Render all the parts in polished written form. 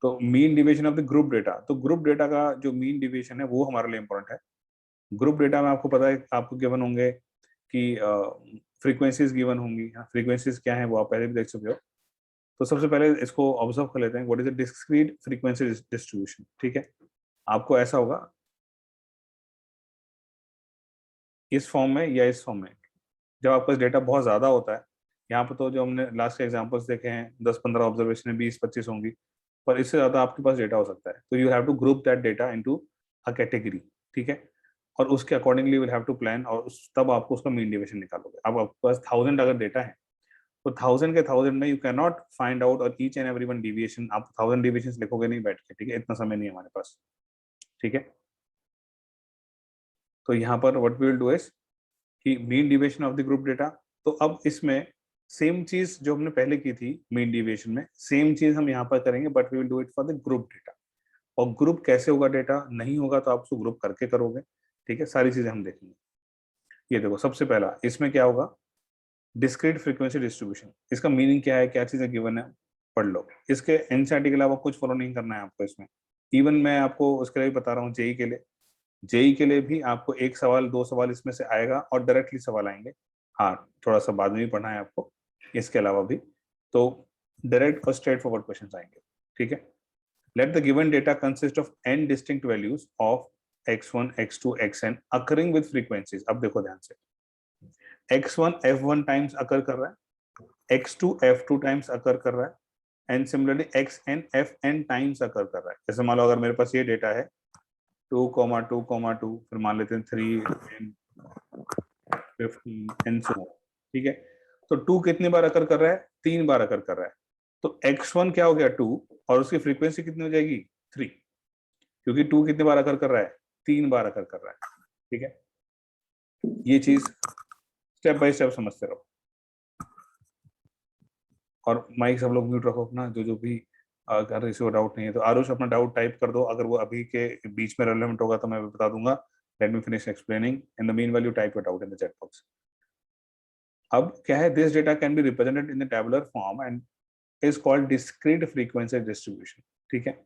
तो mean division of the group data, तो group data का जो मीन डिवीजन है वो हमारे लिए इंपॉर्टेंट है। ग्रुप डेटा में आपको पता है, आपको गिवन होंगे कि फ्रीक्वेंसीज गिवन होंगी। फ्रीक्वेंसीज क्या है वो आप पहले भी देख चुके हो। तो सबसे पहले इसको ऑब्जर्व कर लेते हैं, what is the discrete frequency distribution. ठीक है, आपको ऐसा होगा इस फॉर्म में या इस फॉर्म में, जब आपके पास डेटा बहुत ज्यादा होता है। यहाँ पर तो जो हमने लास्ट के एग्जांपल्स देखे हैं 10-15 ऑब्जर्वेशन है, 20-25 होंगी, पर इससे ज्यादा आपके पास डेटा हो सकता है। तो you have to group that data into a category. ठीक है, और उसके accordingly will have to plan, और तब आपको उसका मीन डिवीजन निकालोगे। अब आपके पास 1000 अगर डेटा है तो 1000 के 1000 में you can not find out और each and every one deviation. आप 1000 डिविएशन लिखोगे नहीं बैठ के, ठीक है, इतना समय नहीं है हमारे पास। ठीक है, तो यहाँ पर what we will do is कि mean deviation of the group data. तो अब इसमें सेम चीज जो हमने पहले की थी मीन डिविएशन में, सेम चीज हम यहाँ पर करेंगे, but we will do it for the group data. और ग्रुप कैसे होगा, डेटा नहीं होगा तो आप उसको ग्रुप करके करोगे। ठीक है, सारी चीजें हम देखेंगे। ये देखो, सबसे पहला इसमें क्या होगा, डिस्क्रीट फ्रीक्वेंसी डिस्ट्रीब्यूशन। इसका मीनिंग क्या है, क्या चीजें गिवन है, पढ़ लो। इसके एनसीईआरटी के अलावा कुछ फॉलो नहीं करना है आपको इसमें। इवन मैं आपको उसके लिए भी बता रहा हूँ, जेई के लिए, जेई के लिए भी आपको एक सवाल 2 सवाल इसमें से आएगा और डायरेक्टली सवाल आएंगे। हाँ, थोड़ा सा बाद में भी पढ़ना है आपको इसके अलावा भी, तो डायरेक्ट और स्ट्रेट फॉरवर्ड क्वेश्चन आएंगे। ठीक है, let the given data consist of n distinct values of x1 x2 xn occurring with frequencies. अब देखो ध्यान से, x1 f1 टाइम्स अकर कर रहा है, x2 f2 टाइम्स अकर कर रहा है, and similarly xn fn times अकर कर रहा है। जैसे मान लो अगर मेरे पास ये डेटा है 2,2,2, फिर मान लेते हैं 3, 15 एंड सो। ठीक है, तो 2 कितनी बार अकर कर रहा है, 3 बार अकर कर रहा है। तो x1 क्या हो गया 2, और उसकी फ्रीक्वेंसी कितनी हो जाएगी 3, क्योंकि 2 कितनी बार अकर कर रहा है, 3 बार अकर कर रहा है। ठीक है, ये चीज स्टेप बाय स्टेप समझते रहो। और माइक सब लोग म्यूट रखो अपना, जो जो भी अगर इसी को डाउट नहीं है तो आरुष अपना डाउट टाइप कर दो। अगर वो अभी के बीच में रेलेवेंट होगा तो मैं बता दूंगा। Let me finish explaining, in the meanwhile you type it out in the chat box. अब क्या है, this data can be represented in the tabular form and is called discrete frequency distribution. ठीक है,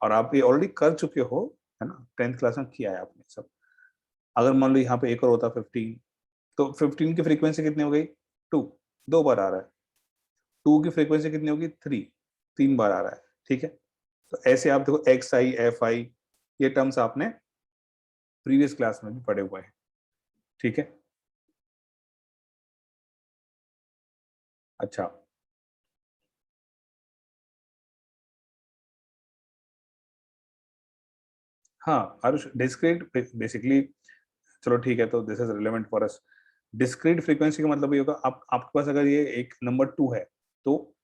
और आप ये ऑलरेडी कर चुके हो, है ना, 10th क्लास में किया है आपने सब। अगर मान लो यहाँ पे एक और होता 15, तो 15 की फ्रीक्वेंसी कितनी हो गई 2, 2 बार आ रहा है। 2 की फ्रीक्वेंसी कितनी होगी 3, 3 बार आ रहा है। ठीक है, तो ऐसे आप देखो एक्स आई एफ आई, ये टर्म्स आपने प्रीवियस क्लास में भी पढ़े हुए हैं। ठीक है, अच्छा, हाँ आरुष, डिस्क्रीट बेसिकली, चलो ठीक है, तो this is relevant for us. Discrete frequency का मतलब ये होगा, आप आपके पास अगर ये एक नंबर 2 है, तो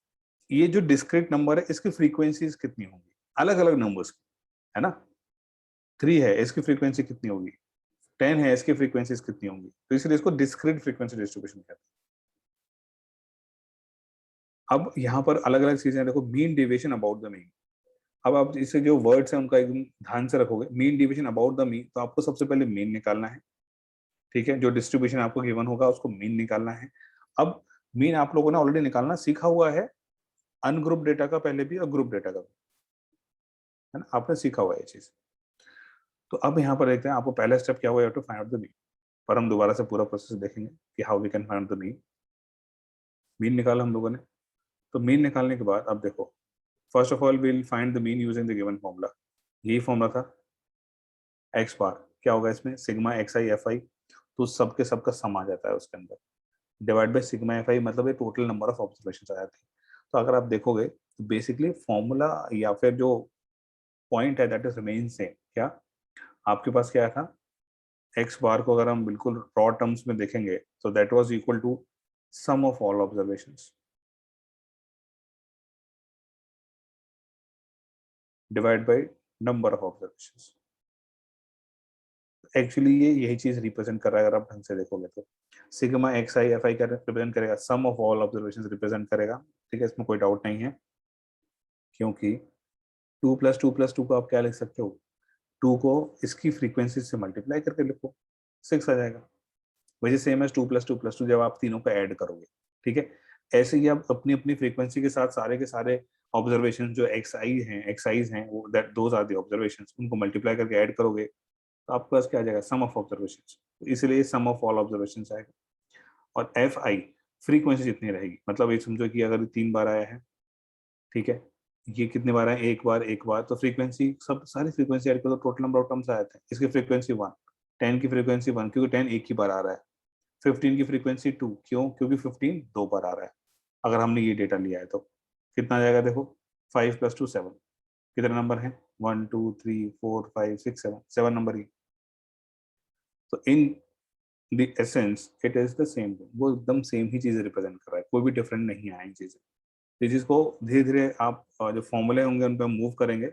ये जो डिस्क्रीट नंबर है इसकी फ्रीक्वेंसीज कितनी होंगी, अलग अलग नंबर्स की, है ना। 3 है, इसकी फ्रीक्वेंसी कितनी होगी, 10 है, इसकी फ्रीक्वेंसीज कितनी होंगी, तो इसलिए इसको डिस्क्रीट फ्रीक्वेंसी डिस्ट्रीब्यूशन कहते हैं। अब यहाँ पर अलग अलग चीजें देखो, mean deviation about the mean. अब आप इसे जो वर्ड्स हैं उनका एकदम ध्यान से रखोगे, mean division about the mean, तो आपको सबसे पहले मीन निकालना है। ठीक है, जो डिस्ट्रीब्यूशन आपको गिवन होगा उसको मीन निकालना है। अब मीन आप लोगों ने ऑलरेडी निकालना सीखा हुआ है, अनग्रुप डेटा का पहले भी और ग्रुप डेटा का भी, है ना, आपने सीखा हुआ है ये चीज। तो अब यहाँ पर देखते हैं आपको पहला स्टेप क्या हुआ, to find out the mean. पर हम दोबारा से पूरा प्रोसेस देखेंगे कि how we can find the mean. Mean निकाला हम लोगों ने, तो मीन निकालने के बाद अब देखो, first of all will find the mean using the given formula. यही फॉर्मूला था, एक्स बार क्या होगा इसमें, sigma x I F I, तो सबके सबका सम आ जाता है उसके अंदर, डिवाइड बाय सिग्मा एफ आई, मतलब ये टोटल नंबर ऑफ ऑब्जर्वेशन आ जाते हैं। तो अगर आप देखोगे तो बेसिकली फॉर्मूला या फिर जो पॉइंट है दैट इज रिमेन सेम। क्या आपके पास क्या था, एक्स बार को अगर हम बिल्कुल रॉ टर्म्स में देखेंगे तो that was equal to sum of all observations divide by number of observations. Actually ये यही चीज रिप्रेजेंट कर रहा है, अगर आप ढंग से देखोगे तो sigma x I F I क्या रिप्रेजेंट करेगा, सम ऑफ ऑल ऑब्जर्वेशंस रिप्रेजेंट करेगा। ठीक है, इसमें कोई डाउट नहीं है, क्योंकि 2 + 2 + 2 को आप क्या लिख सकते हो, 2 को इसकी फ्रीक्वेंसी से मल्टीप्लाई करके लिखो, 6 आ जाएगा। वैसे सेम एज 2 + 2 + 2 जब आप तीनों को ऐड करोगे। ठीक है, ऐसे ही आप अपनी अपनी फ्रीक्वेंसी के साथ सारे के सारे ऑब्जर्वेशन जो एक्सआईज हैं वो that those are the observations, उनको मल्टीप्लाई करके ऐड करोगे तो आपके पास क्या आ जाएगा, सम ऑफ ऑब्जर्वेशंस, तो इसलिए सम ऑफ ऑल ऑब्जर्वेशंस आएगा। और एफ आई फ्रीक्वेंसी जितनी रहेगी, मतलब ये समझो कि अगर 3 बार आया है, ठीक है, ये कितने बार आए, एक बार, तो फ्रीक्वेंसी सब सारी फ्रीक्वेंसी ऐड करो, टोटल नंबर ऑफ टर्म्स आए थे। इसकी फ्रीक्वेंसी 1, 10 की फ्रीक्वेंसी 1 क्योंकि 10 एक ही बार आ रहा है, 15 की फ्रीक्वेंसी 2 क्यों, क्योंकि 15 दो बार आ रहा है। अगर हमने ये डेटा लिया है तो कितना आ जाएगा, देखो 5 + 2 7, कितने नंबर हैं, 1 2 3 4 5 6 7, 7 नंबर ही। तो in the essence it is the same, वो एकदम सेम ही चीजें रिप्रेजेंट कर रहा है, कोई भी डिफरेंट नहीं आए चीजें। इस चीज को धीरे धीरे आप जो फॉर्मूले होंगे उन पर मूव करेंगे,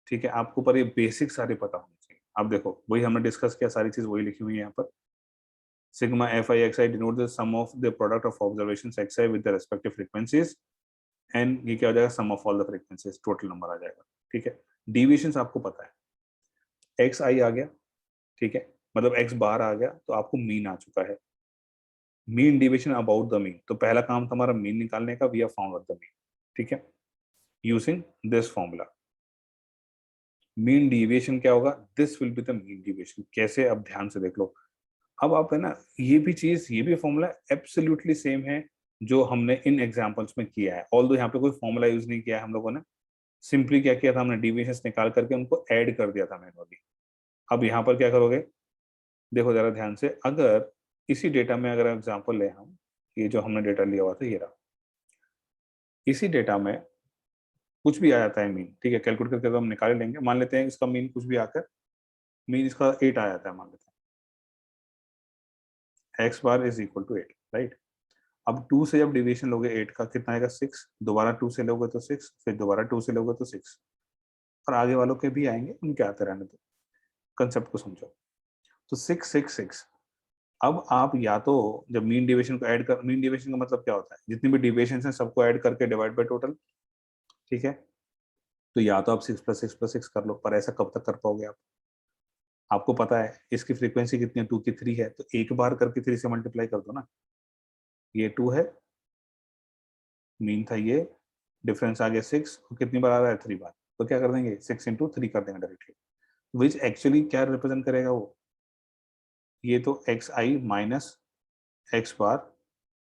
ठीक है, आपको पर ये बेसिक सारे पता होने चाहिए। आप देखो वही हमने डिस्कस किया, सारी चीज वही लिखी हुई है यहाँ पर। Sigma F I X I denote the sum of the product of observations X I with the respective frequencies, and ये क्या हो जाएगा, sum of all the frequencies, total number आ जाएगा, ठीक है। डिविएशंस आपको पता है, एक्स आई आ गया, ठीक है, मतलब एक्स बार आ गया तो आपको मीन आ चुका है, mean deviation about the mean, तो पहला काम हमारा मीन निकालने का, we have found out the mean, ठीक है, using this formula. Mean deviation क्या होगा, this will be the mean deviation. कैसे, अब ध्यान से देख लो। अब आप है ना, ये भी चीज, ये भी फॉर्मूला एब्सोल्युटली सेम है जो हमने इन एग्जांपल्स में किया है, ऑल्दो यहाँ पे कोई फॉर्मूला यूज नहीं किया है हम लोगों ने, सिंपली क्या किया था, हमने डिविएशंस निकाल करके उनको ऐड कर दिया था मैनुअली। अब यहाँ पर क्या करोगे, देखो जरा ध्यान से, अगर इसी डेटा में अगर एग्जांपल ले हम, ये जो हमने डेटा लिया हुआ था ये रहा, इसी डेटा में कुछ भी आ जाता है मीन, ठीक है, कैलकुलेट करके तो हम निकाल लेंगे, मान लेते हैं इसका मीन कुछ भी आकर, मीन इसका 8 आ जाता है, मान लेते हैं x bar is equal to 8, right. अब 2 से जब डिवीजन लोगे 8 का कितना आएगा, 6, दोबारा 2 से लोगे तो 6, फिर दोबारा 2 से लोगे तो 6, और आगे वालों के भी आएंगे, उनके आते रहने दो, कंसेप्ट को समझो। तो 6 6 6, अब आप या तो जब मीन डिविएशन को ऐड कर, मीन डिविएशन का मतलब क्या होता है, जितनी भी डिविएशन है सबको ऐड करके डिवाइड बाय टोटल, ठीक है, तो या तो आप 6 + 6 + 6 कर लो, पर ऐसा कब तक कर पाओगे आप, आपको पता है इसकी फ्रीक्वेंसी कितनी है, 2 की 3 है, तो एक बार करके 3 से मल्टीप्लाई कर दो ना, ये 2 है, मीन था ये, डिफरेंस आ गया 6, और कितनी बार आ रहा है, 3 बार, तो क्या कर देंगे, 6 × 3 कर देंगे डायरेक्टली, विच एक्चुअली क्या रिप्रेजेंट करेगा वो, ये तो x I minus X bar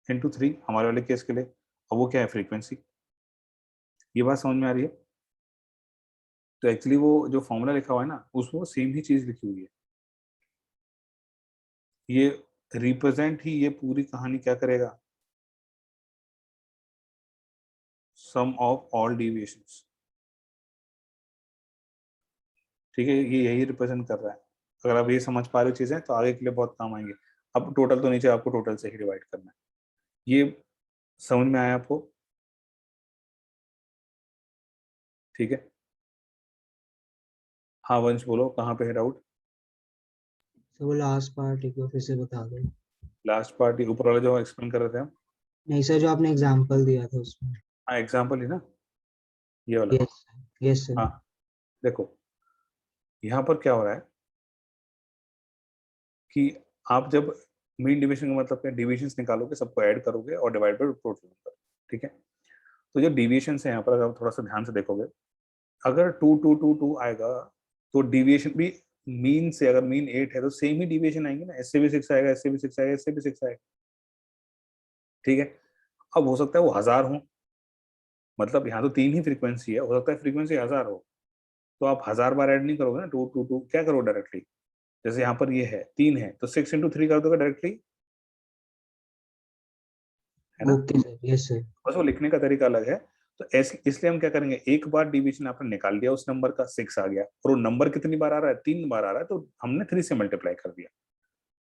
into 3 हमारे वाले केस के लिए, और वो क्या है, फ्रीक्वेंसी। ये बात समझ में आ रही है। तो एक्चुअली वो जो फॉर्मूला लिखा हुआ है ना, उसमें सेम ही चीज लिखी हुई है, ये रिप्रेजेंट ही ये पूरी कहानी क्या करेगा, सम ऑफ ऑल डिविएशंस, ठीक है, ये यही रिप्रेजेंट कर रहा है। अगर आप ये समझ पा रहे हो चीजें तो आगे के लिए बहुत काम आएंगे। अब टोटल तो नीचे आपको टोटल से ही डिवाइड करना है, ये समझ में आया आपको, ठीक है। हाँ वंश बोलो, कहाँ पे है डाउट। सर वो लास्ट पार्ट एक बार फिर से बता दो। लास्ट पार्ट ऊपर वाला जो एक्सप्लेन कर रहे थे हम, नहीं सर, जो आपने एग्जांपल दिया था उसमें। हाँ एग्जाम्पल ही ना, ये वाला। यस। Yes sir. हाँ देखो, यहाँ पर क्या हो रहा है कि आप जब मीन डिवीजन का मतलब क्या, डिविजन्स निकालोगे, सबको ऐड करोगे और डिवाइड बाय टोटल नंबर, ठीक है। तो जो डिविएशन है यहाँ पर, अगर आप थोड़ा सा ध्यान से देखोगे, अगर 2 2 2 2 आएगा तो डिविएशन भी मीन से, अगर मीन 8 है तो सेम ही डिविएशन आएंगे ना, इससे भी 6 आएगा, इससे भी 6 आएगा, इससे भी 6 आएगा, ठीक है। अब हो सकता है वो 1000 हो, मतलब यहाँ तो 3 ही फ्रीक्वेंसी है, हो सकता है फ्रीक्वेंसी 1000 हो, तो आप 1000 बार ऐड नहीं करोगे ना, 2 2 2 क्या करो डायरेक्टली, जैसे यहाँ पर ये है 3 है तो 6 × 3 कर दोगे डायरेक्टली, है ना। Okay sir. Yes sir. बस वो लिखने का तरीका अलग है। तो ऐसे इसलिए हम क्या करेंगे, एक बार डिवीजन आपने निकाल दिया, उस नंबर का 6 आ गया, और वो नंबर कितनी बार आ रहा है, 3 बार आ रहा है, तो हमने 3 से मल्टीप्लाई कर दिया,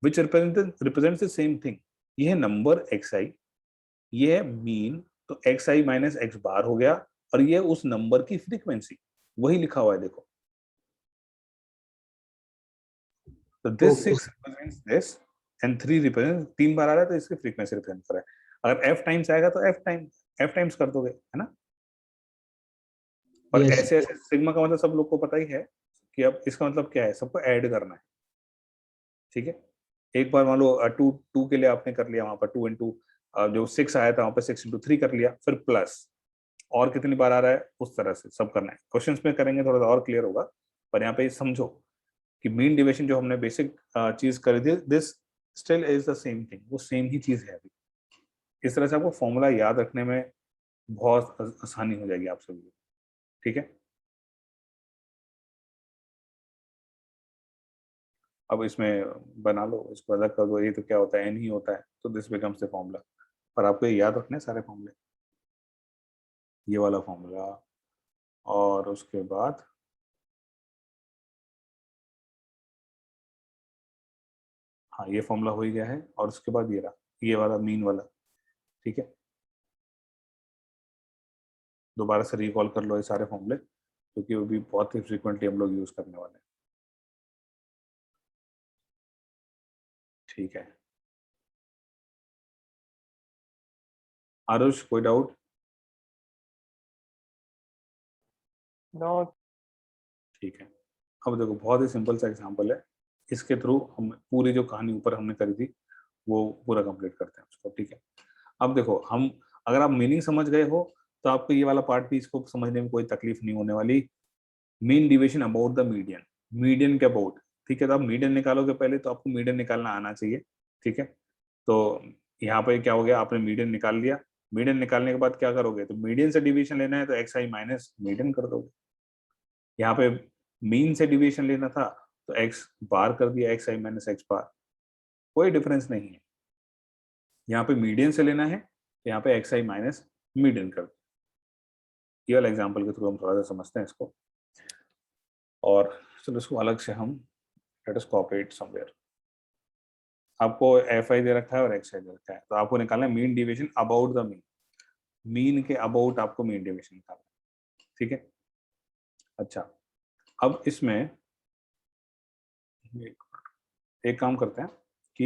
विच रिप्रेजेंट्स द सेम थिंग। ये है नंबर एक्स आई, ये है मीन, तो एक्स आई माइनस एक्स बार हो गया, और ये उस नंबर की फ्रीक्वेंसी, वही लिखा हुआ है देखो। तो this okay 6 represents this, and 3 represent, 3 बार आ रहा है तो इसकी फ्रीक्वेंसी रिप्रेजेंट कर रहा है। अगर एफ टाइम्स आएगा तो एफ टाइम्स कर दोगे, है ना। और यस ऐसे सर। ऐसे सिग्मा का मतलब सब लोग को पता ही है कि अब इसका मतलब क्या है, सबको ऐड करना है, ठीक है। एक बार मान लो 2 2 के लिए आपने कर लिया, वहां पर 2 × जो 6 आया था वहां पर 6 × 3 कर लिया, फिर प्लस और कितनी बार आ रहा है उस तरह से सब करना है। क्वेश्चंस में करेंगे थोड़ा सा और क्लियर होगा, पर यहाँ पे समझो कि मीन डिविजन जो हमने बेसिक चीज करी थी, this still is the same thing, वो सेम ही चीज है अभी। इस तरह से आपको फॉर्मूला याद रखने में बहुत आसानी हो जाएगी आप सभी को, ठीक है। अब इसमें बना लो, इसको अलग कर दो, ये तो क्या होता है n ही होता है, तो दिस बिकम्स द फॉर्मूला। पर आपको ये याद रखने सारे फॉर्मूले, ये वाला फॉर्मूला और उसके बाद हाँ ये फॉर्मूला हो ही गया है, और उसके बाद ये रहा ये वाला मीन वाला, ठीक है। दोबारा से रिकॉल कर लो ये सारे फॉर्मूले, क्योंकि वो भी बहुत ही फ्रीक्वेंटली हम लोग यूज करने वाले हैं, ठीक है। आरुष कोई डाउट? नो। ठीक है। अब देखो बहुत ही सिंपल सा एग्जांपल है, इसके थ्रू हम पूरी जो कहानी ऊपर हमने करी थी वो पूरा कंप्लीट करते हैं उसको, ठीक है। अब देखो हम, अगर आप मीनिंग समझ गए हो तो आपको ये वाला पार्ट भी इसको समझने में कोई तकलीफ नहीं होने वाली। Mean division about the median, median के अबाउट, ठीक है। तो आप मीडियन निकालोगे पहले, तो आपको मीडियन निकालना आना चाहिए, ठीक है। तो यहाँ पे क्या हो गया, आपने मीडियन निकाल लिया। मीडियन निकालने के बाद क्या करोगे, तो मीडियन से डिवीजन लेना है तो एक्स आई माइनस मीडियन कर दोगे। यहाँ पे मीन से डिवीजन लेना था तो एक्स बार कर दिया, एक्स आई माइनस एक्स बार, कोई डिफरेंस नहीं है। यहाँ पे मीडियन से लेना है तो यहाँ पे एक्स आई माइनस मीडियन कर दिया। ये वाला एग्जाम्पल के थ्रू हम थोड़ा सा समझते हैं इसको, और चलो इसको अलग से हम let us copy it somewhere. आपको एफ आई दे रखा है और एक्स आई दे रखा है, तो आपको निकालना है mean division about the mean, mean के अबाउट आपको मीन डिवीजन निकालना है, ठीक है। अच्छा, अब इसमें एक काम करते हैं कि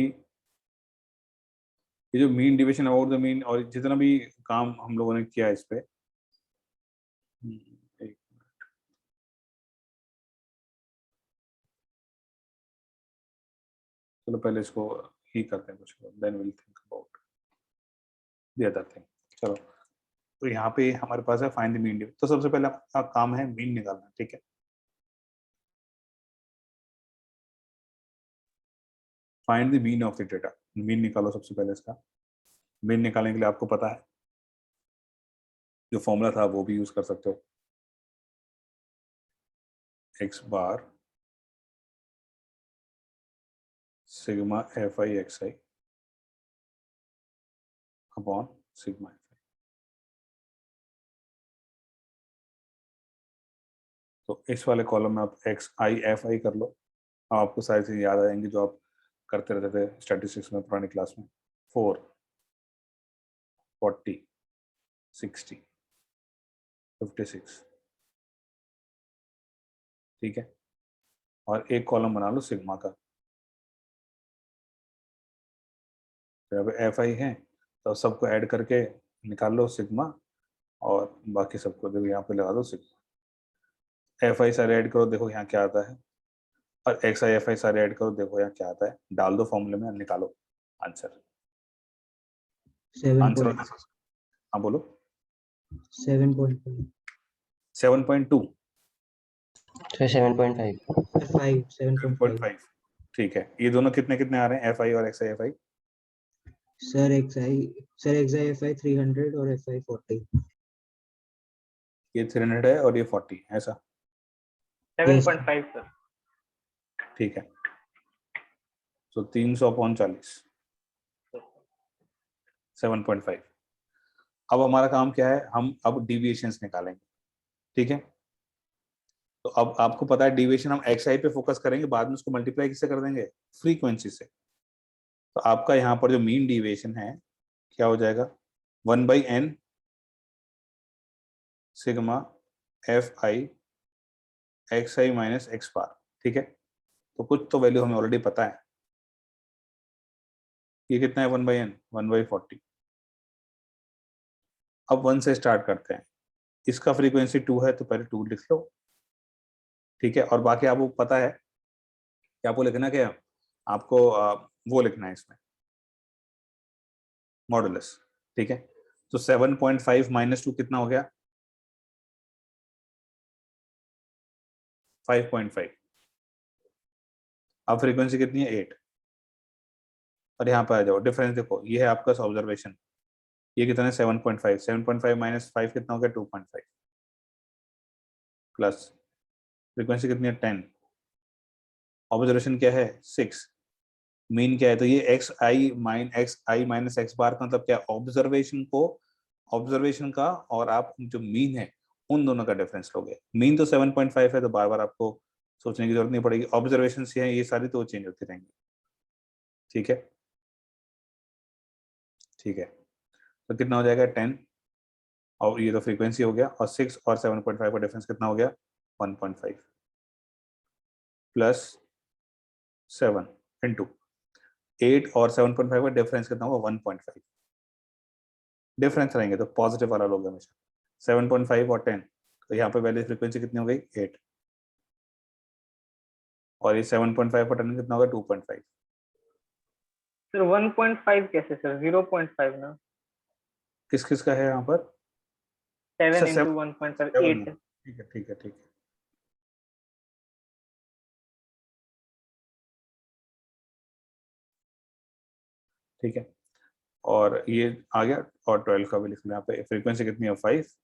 ये जो mean division about the mean और जितना भी काम हम लोगों ने किया इस पे, एक चलो पहले इसको ही करते हैं कुछ, then will think about the other thing. चलो, तो यहाँ पे हमारे पास है फाइंड द मीन डिवीजन, तो सबसे पहले आपका काम है मीन निकालना, ठीक है। Find the mean of the data, mean निकालो सबसे पहले इसका। मीन निकालने के लिए आपको पता है जो फॉर्मूला था वो भी यूज कर सकते हो, x bar sigma F I X I upon sigma F आई। तो इस वाले कॉलम में आप एक्स आई एफ आई कर लो, आपको सारी चीजें याद आ जाएंगी जो आप करते रहते थे स्टैटिस्टिक्स में पुरानी क्लास में। 4 40 60 56, ठीक है। और एक कॉलम बना लो सिग्मा का, फिर अब एफ आई है तो सबको ऐड करके निकाल लो सिग्मा, और बाकी सबको देखो यहाँ पे लगा दो सिग्मा। एफ आई सारे ऐड करो, देखो यहाँ क्या आता है, और एक्स आई एफ आई सारे ऐड करो, देखो यहाँ क्या आता है, डाल दो फॉर्मूले में, निकालो आंसर। 7 आंसर point होता है, हाँ बोलो। 7.5 7.2 7.5 5 7.5 7.5, ठीक है। ये दोनों कितने कितने आ रहे हैं, एफ आई और x I F I? Sir XI FI 300 और एफआई 40। ये 300 है और ये 40 है, ऐसा? 7.5 सर। ठीक है, तो 300/40 7.5। अब हमारा काम क्या है, हम अब डिविएशंस निकालेंगे, ठीक है। तो अब आपको पता है डिविएशन हम एक्स आई पे फोकस करेंगे, बाद में उसको मल्टीप्लाई किससे कर देंगे, फ्रीक्वेंसी से। तो आपका यहाँ पर जो मीन डिविएशन है क्या हो जाएगा, 1/n sigma F I X I minus X bar, ठीक है। तो कुछ तो वैल्यू हमें ऑलरेडी पता है, ये कितना है 1/n 1/40। अब 1 से स्टार्ट करते हैं, इसका फ्रीक्वेंसी 2 है तो पहले 2 लिख लो, ठीक है। और बाकी आपको पता है कि आपको लिखना क्या है, आपको वो लिखना है इसमें मॉडुलस, ठीक है। तो 7.5 - 2 कितना हो गया, 5.5। अब फ्रीक्वेंसी कितनी है 8, और यहाँ पर आ जाओ, डिफरेंस देखो, ये है आपका ऑब्जर्वेशन, ये कितना है 7.5, 7.5 माइनस 5 कितना हो गया 2.5, प्लस फ्रीक्वेंसी कितनी है 10, ऑब्जर्वेशन क्या है 6, मीन क्या है, तो ये एक्स आई माइनस एक्स बार का मतलब क्या है, ऑब्जर्वेशन का और आप जो मीन है उन दोनों का डिफरेंस लोगे। मीन तो 7.5 है, तो बार बार आपको सोचने की जरूरत नहीं पड़ेगी, ऑब्जर्वेशन से है ये सारी, तो चेंज होती रहेंगी। ठीक है, ठीक है, तो कितना हो जाएगा 10, और ये तो फ्रीक्वेंसी हो गया, और 6 और 7.5 का डिफरेंस कितना हो गया 1.5 प्लस 7 इंटू 8 और 7.5 का डिफरेंस कितना होगा 1.5, डिफरेंस रहेंगे तो पॉजिटिव वाला लोगे हमेशा। 7.5 और 10, तो यहाँ पे वैल्यू फ्रीक्वेंसी कितनी हो गई 8, और ये 7.5 और 10 कितना होगा 2.5। सर 1.5 कैसे सर, 0.5 ना, किस किस का है यहाँ पर 7 सर? इंटू 1.5 7 8। ठीक है, ठीक है, ठीक है, ठीक है, और ये आ गया, और 12 का भी लिख लो यहाँ पे, फ्रीक्वेंसी कितनी है 5,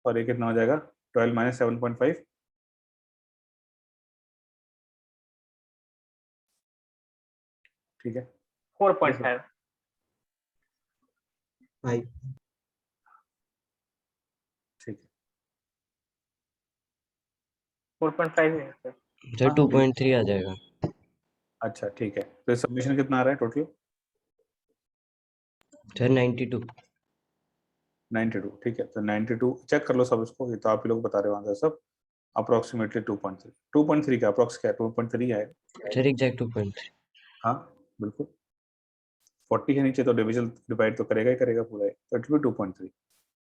और ये कितना हो जाएगा 12 माइनस 7.5, ठीक है, 4.5। 5 ठीक है, 4.5 है सर। सर हाँ, 2.3 आ जाएगा। अच्छा ठीक है, तो सबमिशन कितना आ रहा है टोटल सर 92। 92, ठीक है, तो 92 चेक कर लो सब इसको, ये तो आप ही लोग बता रहे हो आंसर सब, अप्रोक्सीमेटली 2.3 का अप्रोक्स क्या है 2.3 आएगा। Sir exact 2.3। हाँ बिल्कुल, 40 के नीचे तो डिविजन डिवाइड तो करेगा ही करेगा पूरा, तो इट विल 2.3।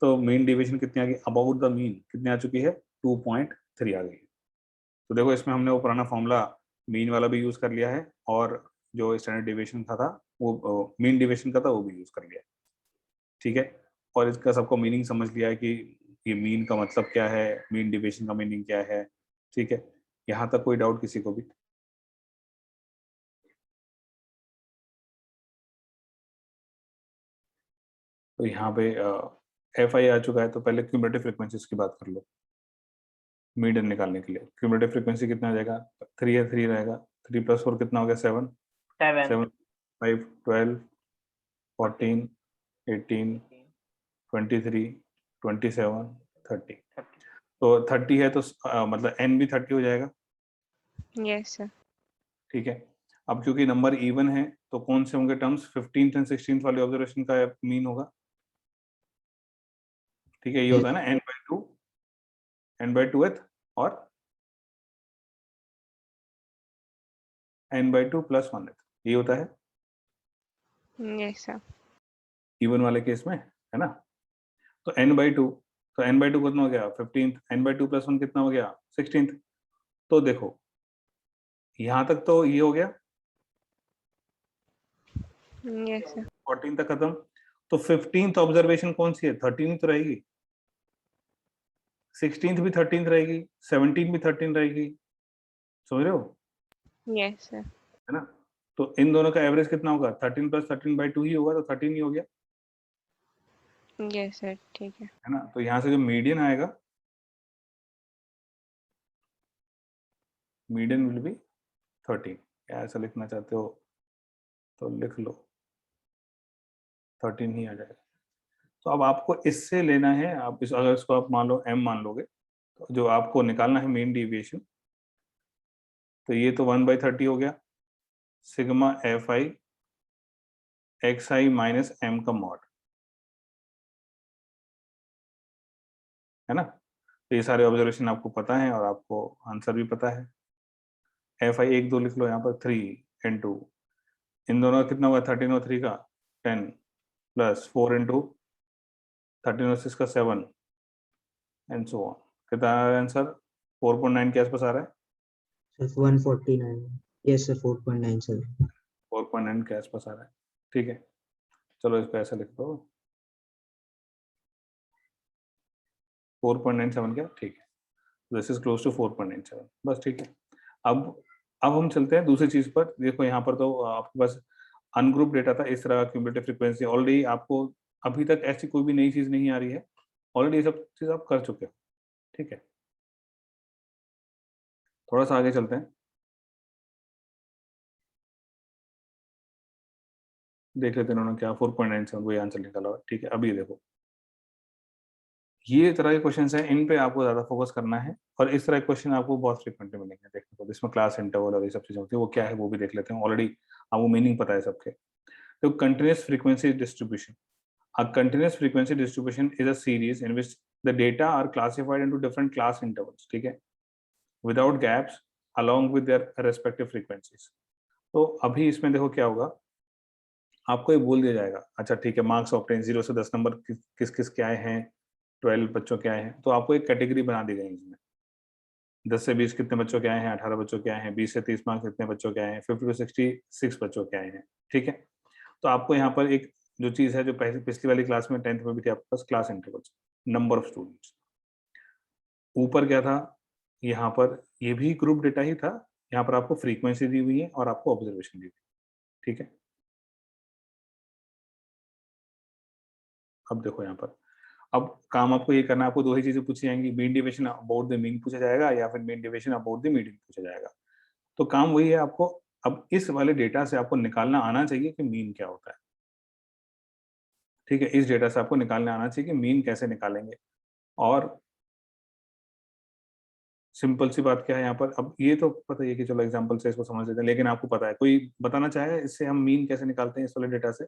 तो मीन डिवीजन कितनी आ गई, अबाउट द मीन कितनी आ चुकी है 2.3 आ गई है। तो देखो इसमें हमने वो पुराना फॉर्मूला मीन वाला भी यूज कर लिया है, और जो स्टैंडर्ड डिविएशन का था वो मीन डिविएशन का था वो भी यूज कर लिया है। ठीक है, और इसका सबको मीनिंग समझ लिया है कि ये मीन का मतलब क्या है, मीन डिविएशन का मीनिंग क्या है। ठीक है, यहाँ तक कोई डाउट किसी को भी? तो यहाँ पे एफ आई आ चुका है, तो पहले क्यूमुलेटिव फ्रीक्वेंसीज की बात कर लो। मीडियन निकालने के लिए क्यूमुलेटिव फ्रीक्वेंसी कितना आ जाएगा, 3 है 3 रहेगा, 3 + 4 कितना हो गया 7, 7 5 12 14 18 23 27 30, तो 30 है तो मतलब n भी 30 हो जाएगा। Yes, sir. ठीक है, अब क्योंकि नंबर इवन है तो कौन से होंगे टर्म्स, 15th एंड 16th वाले ऑब्जर्वेशन का मीन होगा। ठीक है, ये होता है ना n/2th और n/2 + 1th, ये होता है Yes, sir. इवन वाले केस में, है ना। तो n/2, तो n/2 कितना हो गया 15th, n/2 + 1 कितना हो गया 16th। तो देखो यहाँ तक तो ये हो गया, Yes, sir. 14 तक खत्म, तो 15th ऑब्जर्वेशन कौन सी है 13 तो रहेगी, 16th भी 13 रहेगी, 17 भी 13 रहेगी, समझ रहे हो, Yes, sir. है ना। तो इन दोनों का एवरेज कितना होगा 13 + 13/2 ही होगा, तो 13 ही हो गया, Yes, sir. ठीक है. है ना। तो यहाँ से जो मीडियन आएगा, मीडियन विल बी 13, या ऐसा लिखना चाहते हो तो लिख लो 13 ही आ जाएगा। तो अब आपको इससे लेना है, आप इस अगर इसको आप मान लो m मान लोगे, तो जो आपको निकालना है मीन डिविएशन, तो ये तो 1/30 हो गया, sigma fi xi minus m का मॉड, है ना। तो ये सारे ऑब्जर्वेशन आपको पता है और आपको आंसर भी पता है। fi 1 2 लिख लो यहाँ पर, 3 इंटू इन दोनों का कितना होगा 13 और 3 का 10 प्लस 4 इंटू 13 और 6 का 7 एंड सो ऑन। कितना आ रहा है आंसर 4.9 के आसपास आ रहा है, सर 149 यस सर 4.97 4.9 के आसपास आ रहा है। ठीक है, चलो इसको ऐसा लिख दो 4.97 क्या, ठीक है। दिस इज क्लोज टू 4.97, बस ठीक है। अब हम चलते हैं दूसरी चीज पर। देखो यहाँ पर तो आपके पास अनग्रुप डेटा था, इस तरह क्यूमुलेटिव फ्रीक्वेंसी ऑलरेडी आपको अभी तक ऐसी कोई भी नई चीज नहीं आ रही है, ऑलरेडी ये सब चीज आप कर चुके हो, ठीक है। थोड़ा सा आगे चलते हैं, देख लेते हैं उन्होंने क्या 4.97 वही आंसर निकाला हुआ है, ठीक है। अभी देखो ये तरह के क्वेश्चन हैं, इन पे आपको ज्यादा फोकस करना है, और इस तरह के क्वेश्चन आपको बहुत फ्रिक्वेंटली मिलेंगे देखने को, जिसमें क्लास इंटरवल और ये सब चीजें होती है, वो क्या है वो भी देख लेते हैं। ऑलरेडी आपको मीनिंग पता है सबके। तो continuous frequency distribution, a continuous frequency distribution is a series in which the data are classified into different class intervals, ठीक है, without gaps along with their respective frequencies। तो अभी इसमें देखो क्या होगा, आपको ये बोल दिया जाएगा, अच्छा ठीक है, मार्क्स ऑप्टेन 0 से 10 नंबर किस किस के आए हैं, 12 बच्चों के आए हैं, तो आपको एक कैटेगरी बना दी गई इसमें, 10 से 20 कितने बच्चों के आए हैं, 18 बच्चों के आए हैं, 20 से 30 मार्क्स कितने बच्चों के आए हैं, 50 to 66 बच्चों के आए हैं, ठीक है। तो आपको यहाँ पर एक जो चीज है, जो पिछली वाली क्लास में 10th में भी थी आपके पास, class intervals, number of students. ऊपर क्या था, यहाँ पर ये भी ग्रुप डेटा ही था, यहाँ पर आपको फ्रीक्वेंसी दी हुई है और आपको ऑब्जर्वेशन दी हुई है, ठीक है। अब देखो यहाँ पर, अब काम आपको ये करना है, आपको दो ही चीजें पूछी जाएंगी, mean deviation about the mean पूछा जाएगा, या फिर mean deviation about the median पूछा जाएगा। तो काम वही है, आपको अब इस वाले डेटा से आपको निकालना आना चाहिए कि मीन क्या होता है, ठीक है। इस डेटा से आपको निकालना आना चाहिए कि मीन कैसे निकालेंगे। और सिंपल सी बात क्या है यहाँ पर, अब ये तो पता ही है कि चलो एग्जांपल से इसको समझ लेते हैं, लेकिन आपको पता है, कोई बताना चाहेगा इससे हम मीन कैसे निकालते हैं इस वाले डेटा से?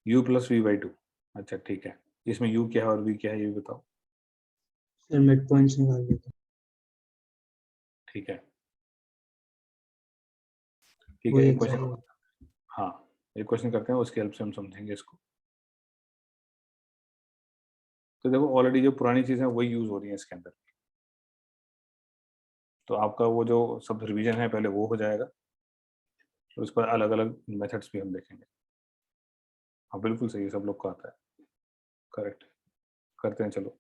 u plus v by two, अच्छा ठीक है। इसमें u क्या है और v क्या है ये भी बताओ। सर मिड पॉइंट्स निकाल देते ठीक है, ठीक वो है, एक एक क्वेश्चन, हाँ एक क्वेश्चन करते हैं, उसकी हेल्प से हम समझेंगे इसको। तो देखो ऑलरेडी जो पुरानी चीजें वही यूज हो रही है इसके अंदर, तो आपका वो जो सब रिवीजन है पहले वो हो जाएगा, तो उस पर अलग अलग मेथड्स भी हम देखेंगे। हाँ बिल्कुल सही है, सब लोग को आता है, करेक्ट, करते हैं चलो।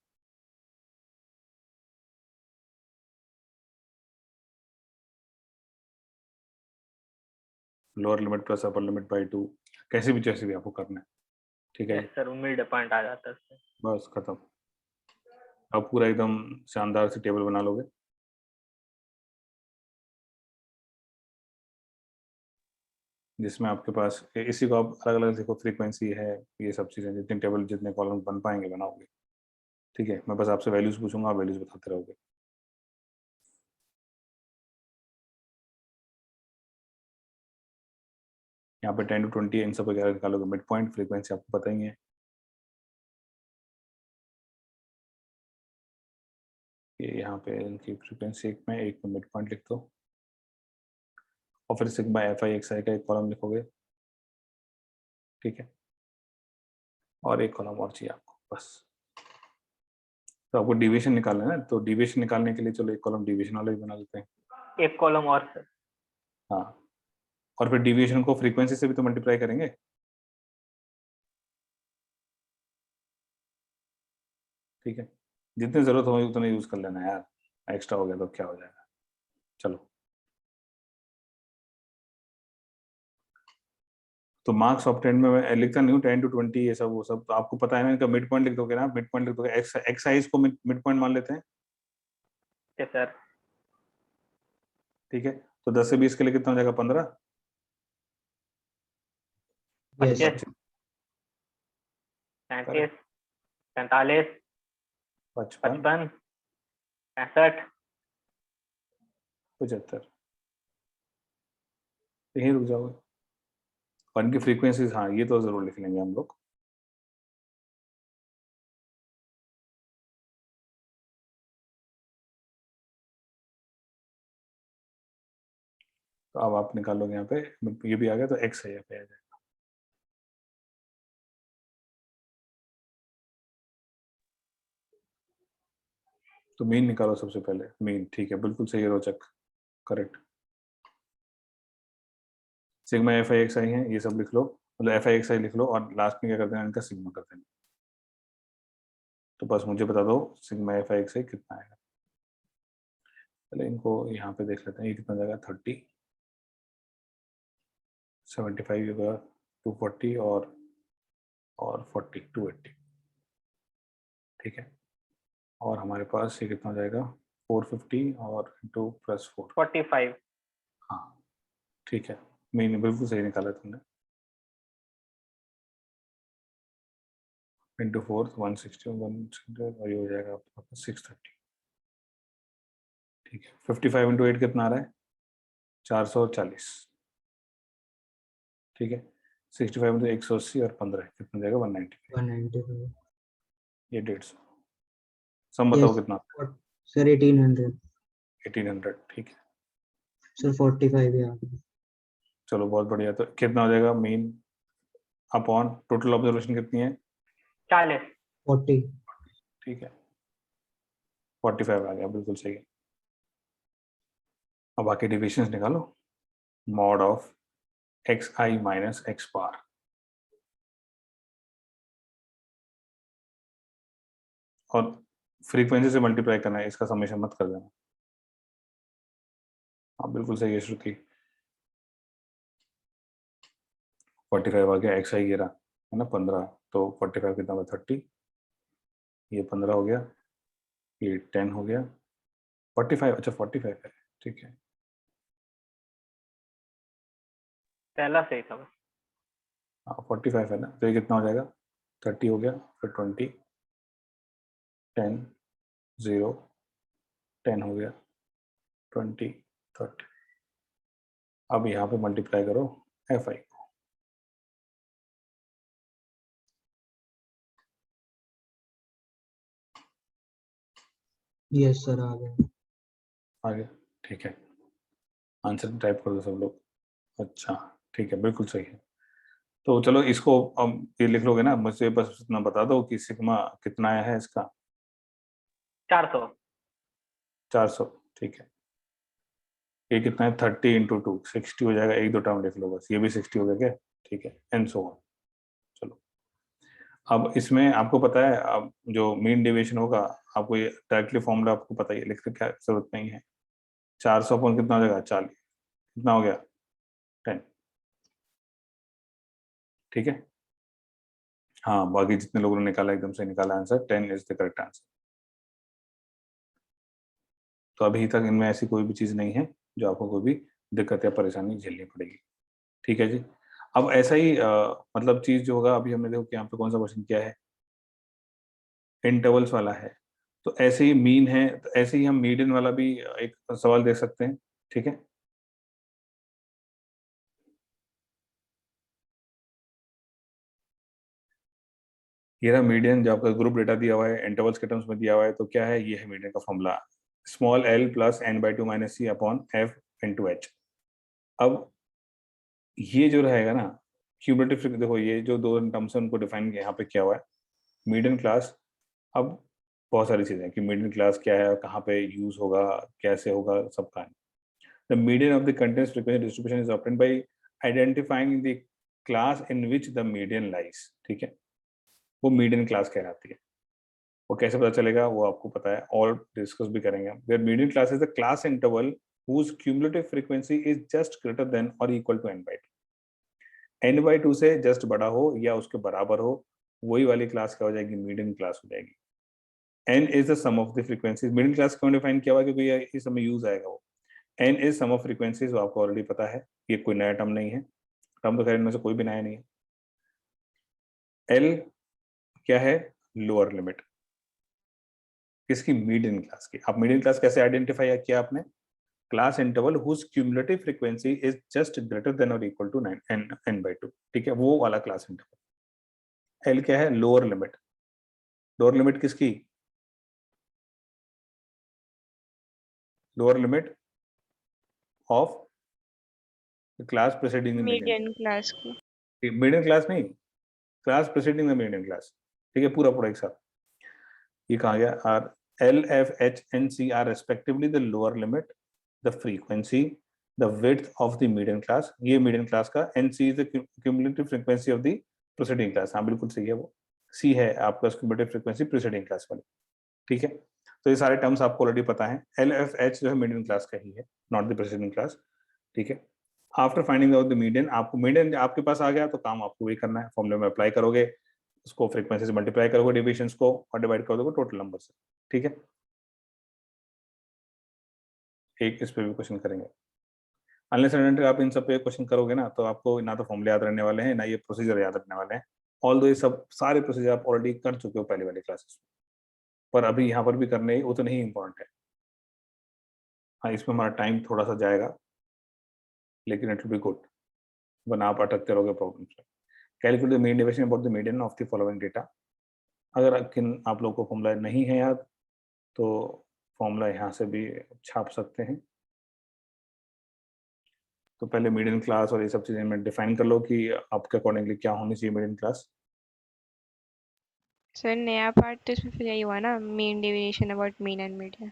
Lower limit plus upper limit by 2, कैसे भी जैसे भी आपको करना है, ठीक है। यस सर, मिड पॉइंट आ जाता है उससे। बस खत्म, अब पूरा एकदम शानदार सी टेबल बना लोगे। जिसमें आपके पास इसी को आप अलग अलग देखो, फ्रीक्वेंसी है, ये सब चीज़ें, जितने टेबल जितने कॉलम बन पाएंगे बनाओगे, ठीक है। मैं बस आपसे वैल्यूज पूछूंगा, आप वैल्यूज बताते रहोगे। यहाँ पे 10 to 20 इन सब वगैरह निकालोगे, मिड पॉइंट फ्रीक्वेंसी आपको पता ही है। ये यहाँ पे इनकी फ्रीक्वेंसी एक में मिड पॉइंट लिख दो, और फिर सिग्मा एफ आई एक्स आई का एक कॉलम लिखोगे, ठीक है, और एक कॉलम और चाहिए आपको बस। तो आपको डिविएशन निकालना है ना, तो डिविएशन निकालने के लिए चलो एक कॉलम डिविएशन वाला भी बना लेते हैं। एक कॉलम और सर। हाँ, और फिर डिविएशन को फ्रीक्वेंसी से भी तो मल्टीप्लाई करेंगे, ठीक है। जितनी जरूरत हो उतना यूज कर लेना यार, एक्स्ट्रा हो गया तो क्या हो जाएगा। चलो, तो मार्क्स ऑब्टेन में मैं लिखता नहीं हूँ 10 to 20 ये सब वो सब, तो आपको पता है ना, इनका मिड पॉइंट लिख दोगे ना, मिड पॉइंट लिख दोगे, एक्साइज को मिड पॉइंट मान लेते हैं, यस सर। ठीक है। तो 10 से 20 के लिए कितना हो जाएगा, 15, यस यस। 37, 47, 55, 55, 65। 75, यहीं रुक जाओगे। और इनकी फ्रीक्वेंसीज, हाँ ये तो जरूर लिख लेंगे हम लोग। तो अब आप निकालोगे यहाँ पे, ये भी आ गया, तो एक्स है यहाँ पे आ जाएगा। तो मीन निकालो सबसे पहले, मीन, ठीक है, बिल्कुल सही है Rochak, correct. Sigma F I X I है, ये सब लिख लो, मतलब एफ आई एक्स आई लिख लो और लास्ट में क्या कर देना, इनका सिग्मा कर देना। तो बस मुझे बता दो सिग्मा एफ आई एक्स आई कितना आएगा। पहले इनको यहाँ पे देख लेते हैं, ये कितना जाएगा, 30, 75 होगा, 240 और 40, 280, ठीक है। और हमारे पास ये कितना हो जाएगा, 450 और इंटू प्लस 4, 45। हाँ ठीक है, मैंने बिल्कुल सही निकाला तुमने। इंटू 4 160 और ये हो जाएगा आपका 630, ठीक है। 55 इंटू 8 कितना आ रहा है, 440, ठीक है। 65 इंटू 180 और 15 कितना जाएगा, 195, 195 ये 150। सम बताओ कितना, सर 1800 1800, ठीक है। सर 45 है आपने। चलो बहुत बढ़िया, तो कितना हो जाएगा मीन अपॉन टोटल ऑब्जर्वेशन कितनी है, 40। 40 ठीक है, 45 आ गया, बिल्कुल सही है। अब बाकी डिविजन्स निकालो, mod of X I minus X bar, और फ्रीक्वेंसी से मल्टीप्लाई करना है, इसका समेशन मत कर देना। हाँ बिल्कुल सही है श्रुति, 45 आ गया, एक्स आई गिरा है ना 15, तो 45 कितना हुआ, 30, ये 15 हो गया, ये 10 हो गया, 45, अच्छा 45 है, ठीक है। पहला सही था। हाँ 45 है ना, तो ये कितना हो जाएगा, 30 हो गया, फिर 20, 10, 0, 10 हो गया, 20, 30। अब यहाँ पे मल्टीप्लाई करो एफ आई को, यस सर आ गया। आगे, ठीक है। आंसर टाइप कर दो सब लोग, अच्छा ठीक है, बिल्कुल सही है। तो चलो इसको अब ये लिख लोगे ना, मुझे बस इतना बता दो कि सिग्मा कितना आया है इसका, 400। 400, ठीक है। ये कितना है, 30 इंटू 2 60 हो जाएगा, एक दो टर्म लिख लो बस, ये भी 60 हो गया क्या, ठीक है, एंड सो ऑन। चलो अब इसमें आपको पता है, अब जो मीन डेविएशन होगा, आपको ये डायरेक्टली फॉर्मूला आपको पता ही है, लिखने की जरूरत नहीं है। 400 अपॉन कितना हो जाएगा, 40, कितना हो गया, 10, ठीक है। हाँ बाकी जितने लोगों ने निकाला एकदम से निकाला answer, 10 is the correct answer. तो अभी तक इनमें ऐसी कोई भी चीज नहीं है जो आपको कोई भी दिक्कत या परेशानी झेलनी पड़ेगी, ठीक है जी। अब ऐसा ही मतलब चीज जो होगा, अभी हमने देखो कि यहाँ पे कौन सा क्वेश्चन किया है, इंटरवल्स वाला है, तो ऐसे ही मीन है, तो ऐसे ही हम मीडियन वाला भी एक सवाल दे सकते हैं, ठीक है। ये रहा मीडियन, जो आपका ग्रुप डेटा दिया हुआ है, इंटरवल्स के टर्म्स में दिया हुआ है, तो क्या है, ये है मीडियन का formula, small L plus n/2 minus C upon F into H. अब ये जो रहेगा ना क्यूमुलेटिव, देखो ये जो दो टर्म्स है उनको डिफाइन यहाँ पे किया हुआ है, मीडियन क्लास। अब बहुत सारी चीजें कि मीडियन क्लास क्या है, कहाँ पे यूज होगा, कैसे होगा, सब का। The median of the contents frequency distribution is obtained by identifying the class in which the median lies, ठीक है, वो मीडियन क्लास कहलाती है। वो कैसे पता चलेगा, वो आपको पता है और डिस्कस भी करेंगे हम। Where median class is the class interval whose cumulative frequency is just greater than or equal to n/2। n/2 से जस्ट बड़ा हो या उसके बराबर हो, वही वाली क्लास क्या हो जाएगी, मीडियन क्लास हो जाएगी। n is the sum of the frequencies। Median class क्यों डिफाइन किया हुआ, क्योंकि ये इस समय यूज आएगा वो। n is sum of frequencies, वो आपको ऑलरेडी पता है, ये कोई नया टर्म नहीं है, टर्म तो खैर इनमें से कोई भी नया नहीं है। l क्या है, लोअर लिमिट किसकी, मीडियन क्लास की। अब मीडियन क्लास कैसे आइडेंटिफाई किया आपने, class interval whose cumulative frequency is just greater than or equal to n/2, ठीक है, वो वाला क्लास इंटरवल। एल क्या है, लोअर लिमिट, लोअर लिमिट किसकी, lower limit of class preceding the median. Median class की। मीडियन क्लास नहीं, class preceding the median class, ठीक है, पूरा पूरा एक साथ। ये कहा गया, are L, F, H and C are respectively the lower limit, the frequency, the width of the median class. ये median class का, and C is the cumulative frequency of the preceding class. हाँ बिल्कुल सही है, वो C है आपका cumulative frequency preceding class वाली, ठीक है। तो ये सारे टर्म्स आपको ऑलरेडी पता है। L, F, H जो है मीडियन क्लास का ही है, नॉट द प्रेसिडेंट क्लास, ठीक है। After finding out the median, आपको मीडियन आपके पास आ गया तो काम आपको वही करना है, फॉर्मूले में अप्लाई करोगे, उसको फ्रीक्वेंसी से मल्टीप्लाई करोगे डेविएशंस को और डिवाइड कर दोगे टोटल नंबर से, ठीक है। एक इस पे भी क्वेश्चन करेंगे। अनलेस एंड आप इन सब पे क्वेश्चन करोगे ना तो आपको ना तो फॉर्मूले याद रहने वाले हैं ना ये प्रोसीजर याद रखने वाले हैं। ऑल दो ये सब सारे प्रोसीजर आप ऑलरेडी कर चुके हो पहले वाली क्लासेस में, पर अभी यहाँ पर भी करने उतने ही इम्पोर्टेंट है। हाँ इसमें हमारा टाइम थोड़ा सा जाएगा लेकिन इट विल बी गुड, वरना आप अटकते रहोगे प्रॉब्लम्स में। Calculate the mean deviation about the median of the following data. अगर आप लोग को फॉर्मूला नहीं है याद तो फॉर्मूला यहाँ से भी छाप सकते हैं। तो पहले मीडियन क्लास और ये सब चीजें में डिफाइन कर लो कि आपके अकॉर्डिंगली क्या होनी चाहिए मीडियन क्लास। सर नया पार्ट तो इसमें फिर यही हुआ ना, mean deviation about mean and median.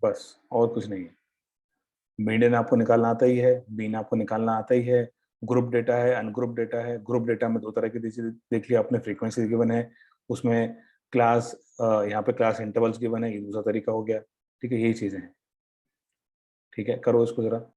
बस और कुछ नहीं है। मीडियन आपको निकालना आता ही है, मीन आपको निकालना आता ही है, ग्रुप डेटा है, अनग्रुप डेटा है। ग्रुप डेटा में दो तरह की देख लिया आपने, फ्रीक्वेंसी गिवन है, उसमें क्लास यहाँ पे क्लास इंटरवल्स गिवन है, ये दूसरा तरीका हो गया, ठीक है। यही चीजें हैं, ठीक है। करो इसको जरा।